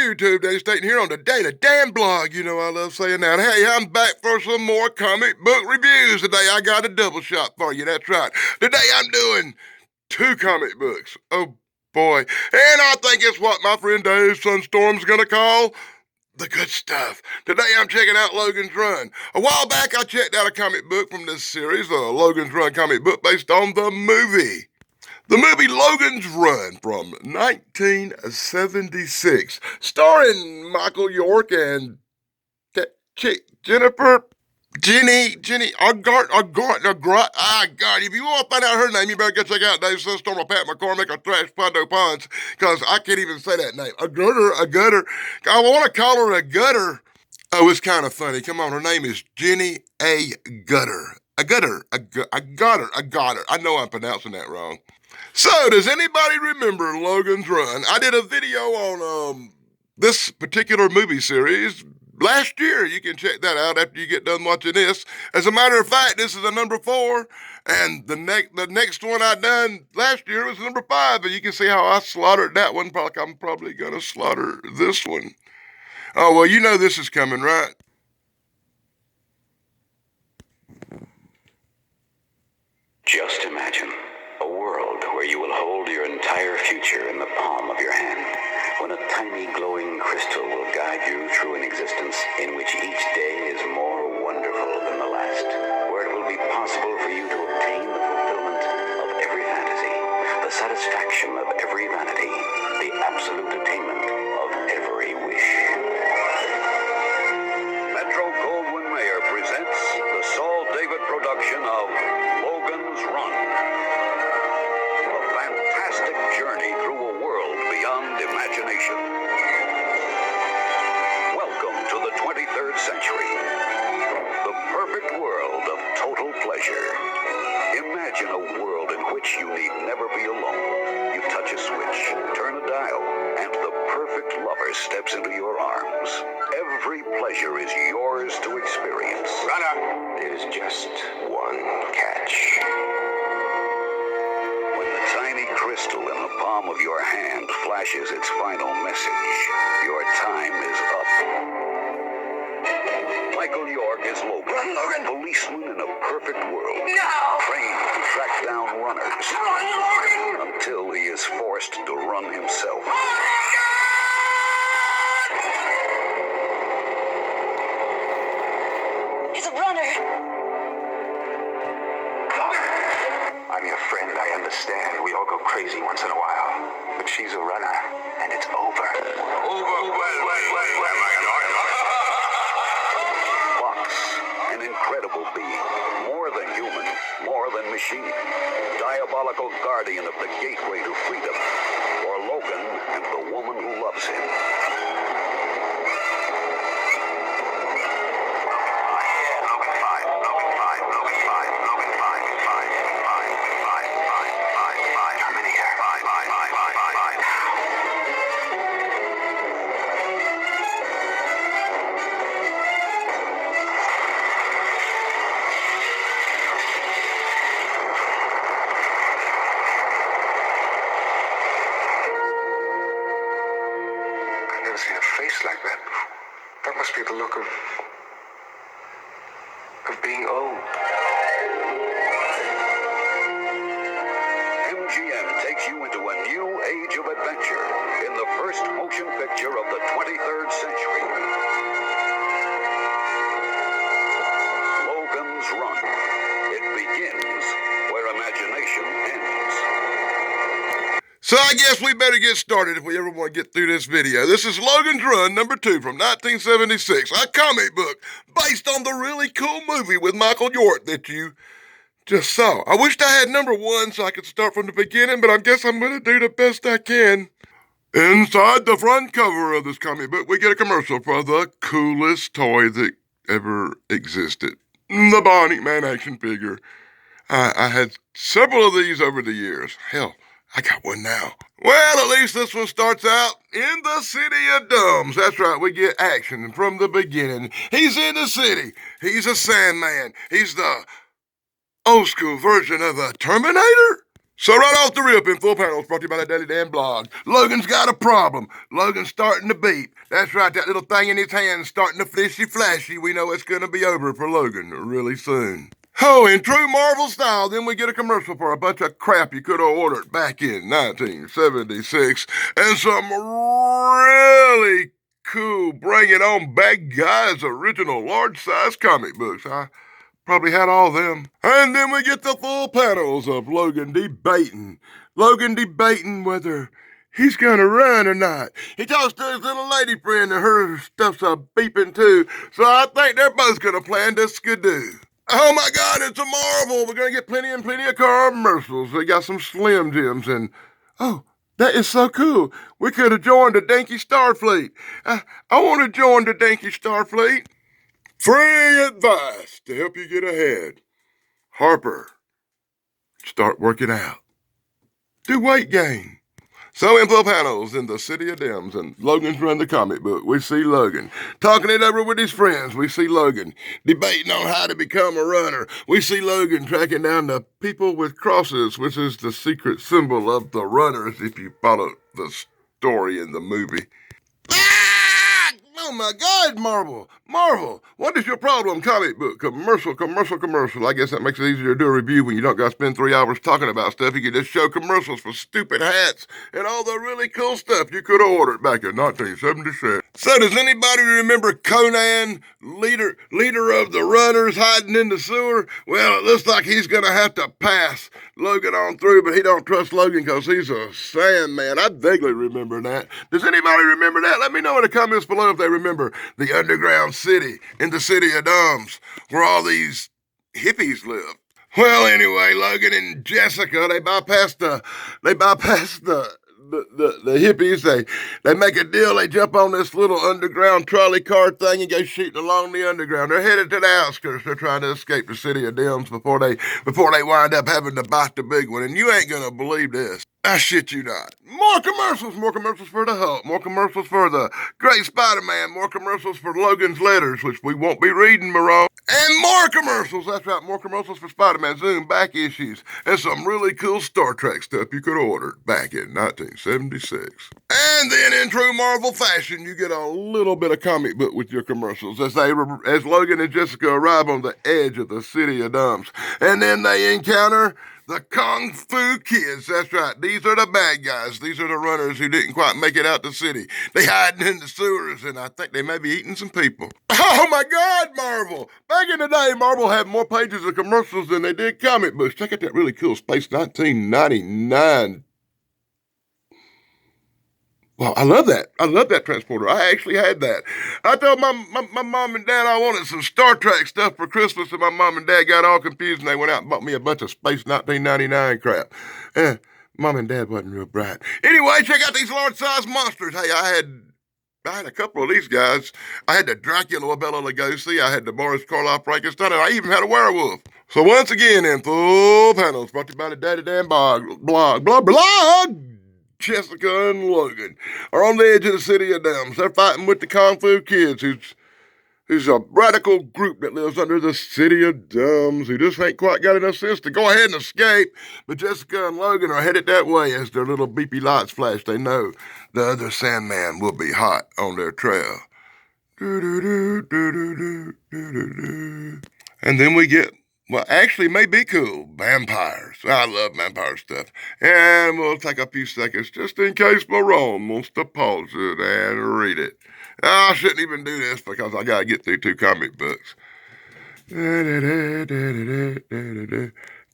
YouTube, Day Stating here on the Day to Dan blog. You know I love saying that. Hey, I'm back for some more comic book reviews. Today I got a double shot for you. That's right. Today I'm doing 2 comic books. Oh boy. And I think it's what my friend Dave Sunstorm's gonna call the good stuff. Today I'm checking out Logan's Run. A while back I checked out a comic book from this series, the Logan's Run comic book based on the movie. The movie Logan's Run from 1976, starring Michael York and Jennifer, Jenny, God, if you want to find out her name, you better go check out Dave Sunstorm or Pat McCormick or Thrash Pondo Ponds, because I can't even say that name. A gutter. I want to call her a gutter. Oh, it's kind of funny. Come on, her name is Jenny A. Gutter. I got her. I know I'm pronouncing that wrong. So, does anybody remember Logan's Run? I did a video on this particular movie series last year. You can check that out after you get done watching this. As a matter of fact, this is a number 4, and the next one I done last year was number 5, and you can see how I slaughtered that one. I'm probably gonna slaughter this one. Oh, well, you know this is coming, right? Just imagine a world where you will hold your entire future in the palm of your hand, when a tiny glowing crystal will guide you through an existence in which each day is more wonderful than the last, where it will be possible for you to obtain the fulfillment of every fantasy, the satisfaction of every vanity, the absolute attainment of every wish. Metro-Goldwyn-Mayer presents the Saul David production of Logan's Run. A fantastic journey through a world beyond imagination. Welcome to the 23rd century. The perfect world of total pleasure. Imagine a world in which you need never be alone. You touch a switch, turn a dial, and the perfect lover steps into your arms. Every pleasure is yours to experience. Runner! There's just one catch. When the tiny crystal in the palm of your hand flashes its final message, your time is up. Michael York is Logan. Run, Logan! Policeman in a perfect world. No! Trained to track down runners. Run, Logan! Until he is forced to run himself. He's a runner. Logan! I'm your friend, I understand. We all go crazy once in a while. But she's a runner, and it's over. Over? Where am I? Fox, an incredible being. More than human, more than machine. Diabolical guardian of the gateway to freedom. For Logan and the woman who loves him. Seen a face like that before. That must be the look of being old. MGM takes you into a new age of adventure in the first motion picture of the 23rd century. Logan's Run. It begins where imagination ends. So I guess we better get started if we ever want to get through this video. This is Logan's Run, number 2 from 1976, a comic book based on the really cool movie with Michael York that you just saw. I wished I had number 1 so I could start from the beginning, but I guess I'm going to do the best I can. Inside the front cover of this comic book, we get a commercial for the coolest toy that ever existed. The Bonnie Man action figure. I had several of these over the years. Hell, I got one now. Well, at least this one starts out in the city of Dumbs. That's right, we get action from the beginning. He's in the city. He's a Sandman. He's the old school version of a Terminator. So right off the rip in full panels, brought to you by the Daily Dan blog. Logan's got a problem. Logan's starting to beep. That's right, that little thing in his hand starting to fishy flashy. We know it's gonna be over for Logan really soon. Oh, in true Marvel style, then we get a commercial for a bunch of crap you could have ordered back in 1976, and some really cool Bring It On Bad Guys original large-size comic books. I probably had all of them. And then we get the full panels of Logan debating. Logan debating whether he's gonna run or not. He talks to his little lady friend and her stuff's a beeping too, so I think they're both gonna plan to skidoo. Oh my God, it's a marvel. We're gonna get plenty and plenty of commercials. They got some Slim Jims and, oh, that is so cool. We could have joined the Dinky Starfleet. I want to join the Dinky Starfleet. Free advice to help you get ahead. Harper, start working out. Do weight gain. So in full panels in the City of Dems and Logan's run the comic book, we see Logan talking it over with his friends. We see Logan debating on how to become a runner. We see Logan tracking down the people with crosses, which is the secret symbol of the runners if you follow the story in the movie. Oh my God, Marvel! Marvel! What is your problem, comic book? Commercial. I guess that makes it easier to do a review when you don't got to spend 3 hours talking about stuff. You can just show commercials for stupid hats and all the really cool stuff you could have ordered back in 1976. So does anybody remember Conan, leader of the runners hiding in the sewer? Well, it looks like he's gonna have to pass Logan on through, but he don't trust Logan because he's a Sandman. I vaguely remember that. Does anybody remember that? Let me know in the comments below if they remember the underground city in the City of Dumbs where all these hippies live. Well, anyway, Logan and Jessica, they bypass the hippies. They make a deal. They jump on this little underground trolley car thing and go shooting along the underground. They're headed to the outskirts. They're trying to escape the City of Dems before they wind up having to bite the big one. And you ain't gonna believe this. I shit you not. More commercials for the Hulk, more commercials for the Great Spider-Man, more commercials for Logan's letters, which we won't be reading, Moreau. And more commercials, that's right, more commercials for Spider-Man Zoom back issues, and some really cool Star Trek stuff you could order back in 1976. And then in true Marvel fashion, you get a little bit of comic book with your commercials as Logan and Jessica arrive on the edge of the City of Dumbs. And then they encounter the Kung Fu Kids. That's right. These are the bad guys. These are the runners who didn't quite make it out the city. They hiding in the sewers, and I think they may be eating some people. Oh my God, Marvel! Back in the day, Marvel had more pages of commercials than they did comic books. Check out that really cool Space 1999. Well, I love that. I love that transporter. I actually had that. I told my mom and dad I wanted some Star Trek stuff for Christmas, and my mom and dad got all confused, and they went out and bought me a bunch of Space 1999 crap. Mom and dad wasn't real bright. Anyway, check out these large-sized monsters. Hey, I had a couple of these guys. I had the Dracula Bela Lugosi. I had the Boris Karloff Frankenstein, and I even had a werewolf. So once again, in full panels, brought to you by the Daddy Dan blog. Jessica and Logan are on the edge of the City of Dems. They're fighting with the Kung Fu Kids, who's a radical group that lives under the City of Dems, who just ain't quite got enough sense to go ahead and escape. But Jessica and Logan are headed that way as their little beepy lights flash. They know the other Sandman will be hot on their trail. And then we get, well, actually may be cool, vampires. I love vampire stuff. And we'll take a few seconds just in case Marone wants to pause it and read it. I shouldn't even do this because I gotta get through 2 comic books.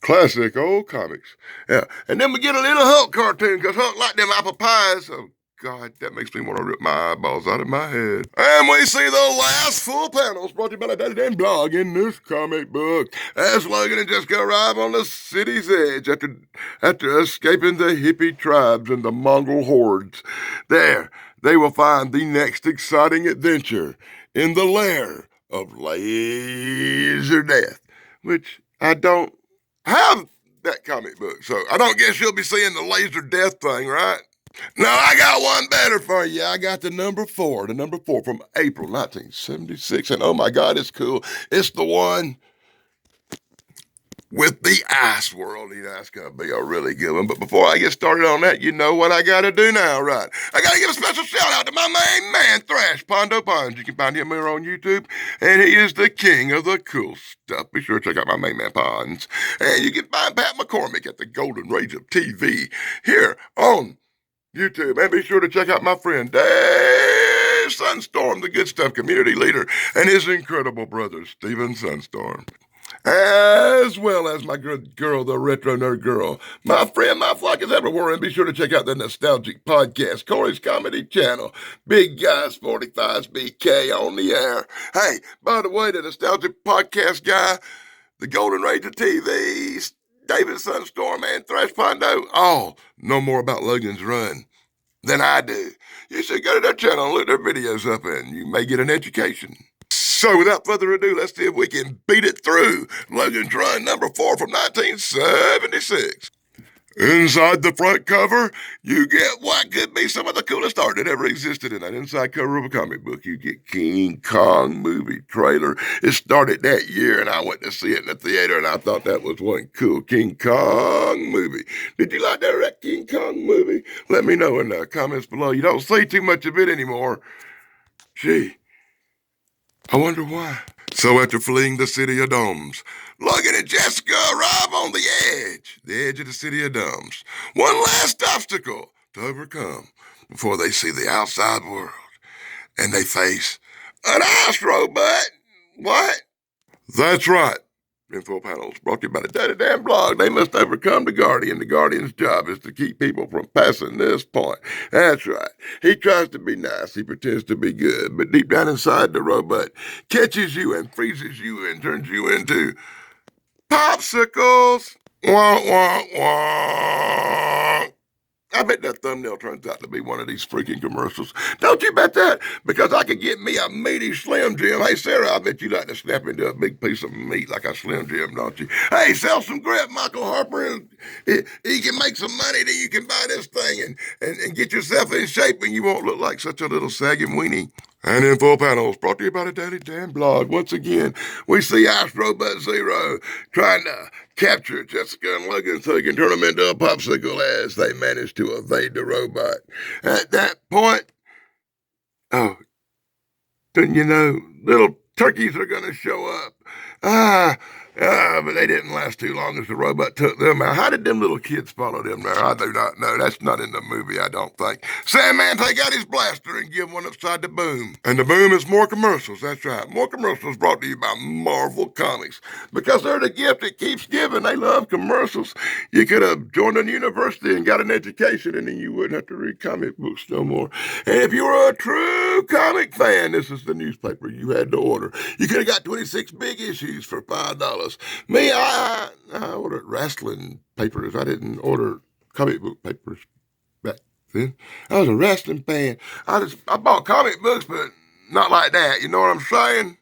Classic old comics. Yeah. And then we get a little Hulk cartoon because Hulk liked them apple pies. Oh, God, that makes me want to rip my eyeballs out of my head. And we see the last full panels brought to you by the Daddy Dan blog in this comic book. As Logan and Jessica arrive on the city's edge after escaping the hippie tribes and the Mongol hordes. There, they will find the next exciting adventure in the lair of Laser Death, which I don't have that comic book, so I don't guess you'll be seeing the Laser Death thing, right? No, I got one better for you. I got the number 4 from April 1976, and oh my God, it's cool. It's the one with the Ice World. That's going to be a really good one. But before I get started on that, you know what I got to do now, right? I got to give a special shout out to my main man, Thrash Pondo Pons. You can find him here on YouTube, and he is the king of the cool stuff. Be sure to check out my main man, Pons. And you can find Pat McCormick at the Golden Rage of TV here on YouTube. And be sure to check out my friend Dave Sunstorm, the Good Stuff community leader, and his incredible brother, Steven Sunstorm. As well as my good girl, the Retro Nerd Girl. My friend, my flock is everywhere, and be sure to check out the Nostalgic Podcast, Corey's Comedy Channel, Big Guys 45's BK on the air. Hey, by the way, the Nostalgic Podcast guy, the Golden Rage of TV, David Sunstorm, and Thrash Pondo, all know more about Logan's Run than I do. You should go to their channel and look their videos up, and you may get an education. So without further ado, let's see if we can beat it through Logan's Run number 4 from 1976. Inside the front cover, you get what could be some of the coolest art that ever existed in that inside cover of a comic book. You get King Kong movie trailer. It started that year, and I went to see it in the theater, and I thought that was one cool King Kong movie. Did you like that King Kong movie? Let me know in the comments below. You don't see too much of it anymore. Gee, I wonder why. So after fleeing the city of domes, Logan and Jessica arrive on the edge of the city of domes. One last obstacle to overcome before they see the outside world. And they face an ice robot. What? That's right. Info panels brought to you by the Daddy Damn Blog. They must overcome the Guardian. The Guardian's job is to keep people from passing this point. That's right. He tries to be nice. He pretends to be good. But deep down inside, the robot catches you and freezes you and turns you into popsicles. Wah, wah, wah. I bet that thumbnail turns out to be one of these freaking commercials. Don't you bet that? Because I could get me a meaty Slim Jim. Hey, Sarah, I bet you like to snap into a big piece of meat like a Slim Jim, don't you? Hey, sell some grip, Michael Harper. And he can make some money, then you can buy this thing and get yourself in shape, and you won't look like such a little sagging weenie. And Info Panels brought to you by the Daddy Damn Blog. Once again, we see Ice Robot Zero trying to capture Jessica and Logan so he can turn them into a popsicle as they manage to evade the robot. At that point, didn't you know, little turkeys are going to show up. But they didn't last too long as the robot took them out. How did them little kids follow them there? I do not know. That's not in the movie, I don't think. Sandman take out his blaster and give one upside the boom. And the boom is more commercials. That's right. More commercials brought to you by Marvel Comics. Because they're the gift that keeps giving. They love commercials. You could have joined a university and got an education, and then you wouldn't have to read comic books no more. And if you were a true comic fan, this is the newspaper you had to order. You could have got 26 big issues for $5. Me, I ordered wrestling papers. I didn't order comic book papers back then. I was a wrestling fan. I bought comic books, but not like that. You know what I'm saying?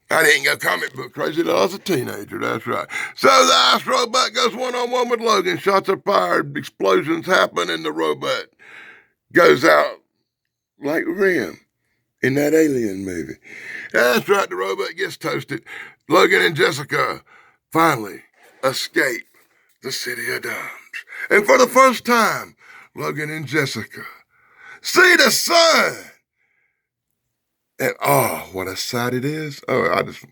I didn't go comic book crazy till I was a teenager. That's right. So the ice robot goes one-on-one with Logan. Shots are fired. Explosions happen, and the robot goes out like Rim in that Alien movie. That's right. The robot gets toasted. Logan and Jessica finally escape the city of domes. And for the first time, Logan and Jessica see the sun. And oh, what a sight it is. Oh, I just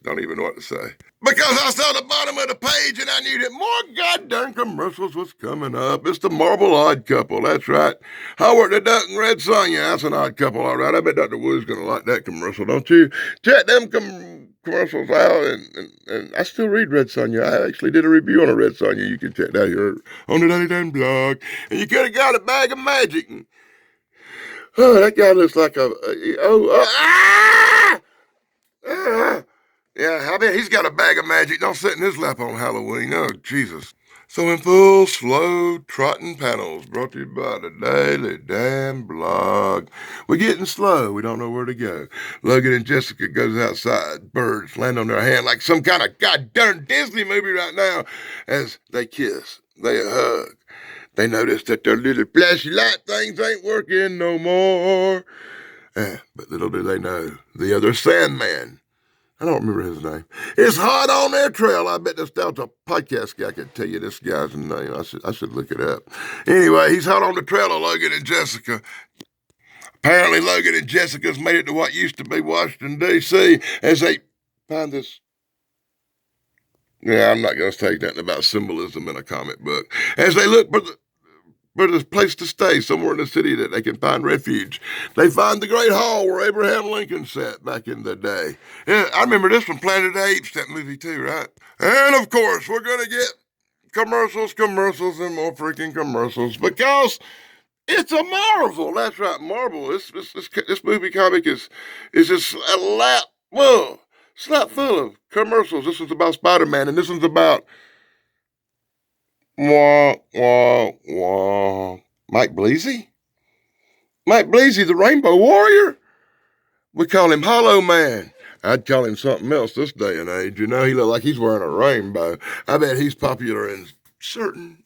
don't even know what to say. Because I saw the bottom of the page and I knew that more goddamn commercials was coming up. It's the Marvel Odd Couple, that's right. Howard the Duck and Red Sonja, that's an odd couple, all right. I bet Dr. Wood's going to like that commercial, don't you? Check them commercials out, and I still read Red Sonja. I actually did a review on a Red Sonja. You can check that here on the Daddy Dan blog. And you could have got a bag of magic. And, oh, that guy looks like yeah, I bet he's got a bag of magic. Don't sit in his lap on Halloween. Oh, Jesus. So in full, slow, trotting panels, brought to you by the Daily Damn Blog. We're getting slow. We don't know where to go. Logan and Jessica goes outside. Birds land on their hand like some kind of goddamn Disney movie right now. As they kiss, they hug. They notice that their little flashy light things ain't working no more. But little do they know, the other Sandman I don't remember his name. It's hot on their trail. I bet this Delta podcast guy could tell you this guy's name. I should look it up. Anyway, he's hot on the trail of Logan and Jessica. Apparently, Logan and Jessica's made it to what used to be Washington, D.C. as they find this. Yeah, I'm not going to say nothing about symbolism in a comic book. As they look for the place to stay, somewhere in the city that they can find refuge, they find the Great Hall where Abraham Lincoln sat back in the day. Yeah, I remember this from Planet of the Apes, that movie too, right? And of course, we're going to get commercials, and more freaking commercials because it's a Marvel. That's right, Marvel. This movie comic is just a lap. Whoa. Slap full of commercials. This one's about Spider-Man, and this one's about wah, wah, wah. Mike Bleasy? Mike Bleasy, the Rainbow Warrior? We call him Hollow Man. I'd call him something else this day and age. You know, he look like he's wearing a rainbow. I bet he's popular in certain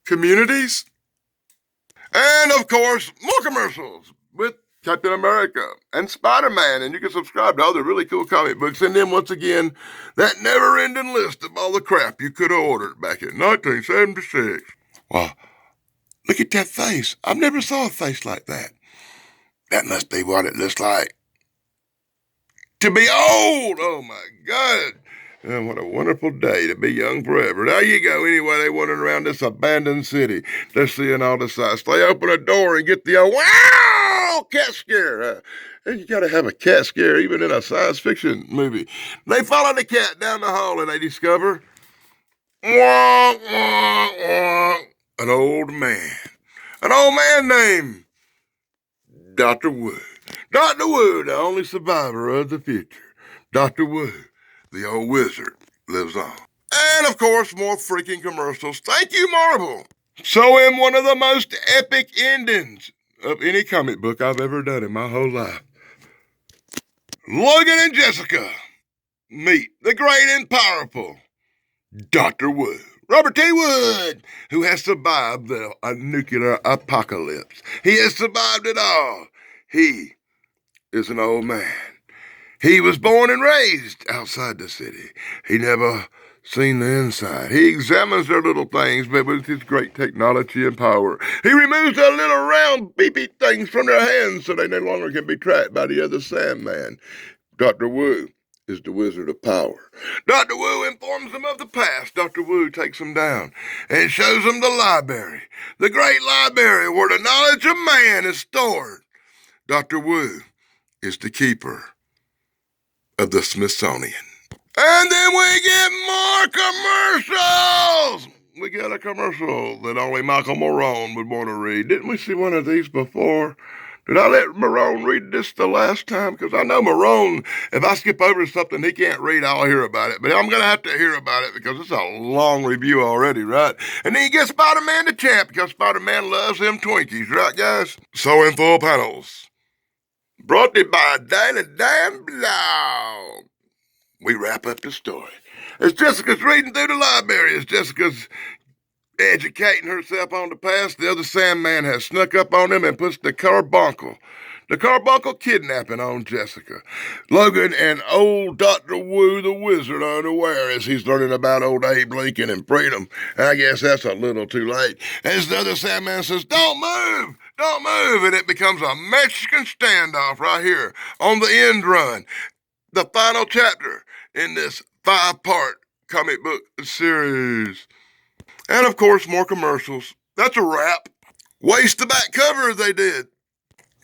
communities. And, of course, more commercials with Captain America and Spider-Man, and you can subscribe to all the really cool comic books. And then, once again, that never-ending list of all the crap you could have ordered back in 1976. Wow, look at that face. I've never saw a face like that. That must be what it looks like to be old. Oh, my God. And what a wonderful day to be young forever. There you go. Anyway, they wandering around this abandoned city. They're seeing all the sights. They open a door and get the wow cat scare. And you got to have a cat scare even in a science fiction movie. They follow the cat down the hall and they discover wah, wah, wah, an old man. An old man named Dr. Wu. Dr. Wu, the only survivor of the future. Dr. Wu, the old wizard, lives on. And, of course, more freaking commercials. Thank you, Marvel. So in one of the most epic endings of any comic book I've ever done in my whole life, Logan and Jessica meet the great and powerful Dr. Wu. Robert T. Wood, who has survived the nuclear apocalypse. He has survived it all. He is an old man. He was born and raised outside the city. He never seen the inside. He examines their little things, but with his great technology and power, he removes their little round beepy things from their hands so they no longer can be tracked by the other Sandman. Dr. Wu is the Wizard of Power. Dr. Wu informs them of the past. Dr. Wu takes them down and shows them the library, the great library where the knowledge of man is stored. Dr. Wu is the keeper of the Smithsonian. And then we get more commercials! We got a commercial that only Michael Morone would want to read. Didn't we see one of these before? Did I let Morone read this the last time? Because I know Morone, if I skip over something he can't read, I'll hear about it. But I'm going to have to hear about it because it's a long review already, right? And then you get Spider-Man the champ because Spider-Man loves them Twinkies, right, guys? So in full panels. Brought to you by Daily Damn Blog. We wrap up the story. As Jessica's reading through the library, as Jessica's educating herself on the past, the other Sandman has snuck up on him and puts the carbuncle kidnapping on Jessica. Logan and old Dr. Wu the Wizard are unaware as he's learning about old Abe Lincoln and freedom. I guess that's a little too late. As the other Sandman says, don't move, and it becomes a Mexican standoff right here on the end run. The final chapter in this 5-part comic book series. And, of course, more commercials. That's a wrap. Waste the back cover they did.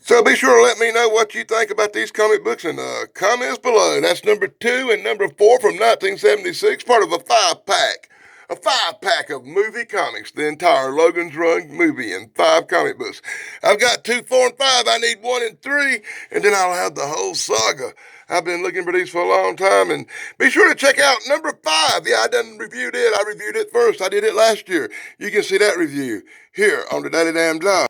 So be sure to let me know what you think about these comic books in the comments below. That's number 2 and number 4 from 1976, part of a 5-pack. A 5-pack of movie comics, the entire Logan's Run movie in 5 comic books. I've got 2, 4, and 5. I need 1 and 3, and then I'll have the whole saga. I've been looking for these for a long time, and be sure to check out number 5. Yeah, I done reviewed it. I reviewed it first. I did it last year. You can see that review here on the Daily Damn Blog.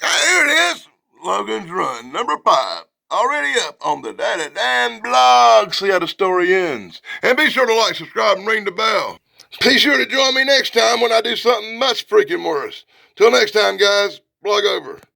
Here it is, Logan's Run, number 5. Already up on the Daily Damn Blog. See how the story ends. And be sure to like, subscribe, and ring the bell. Be sure to join me next time when I do something much freaking worse. Till next time, guys, blog over.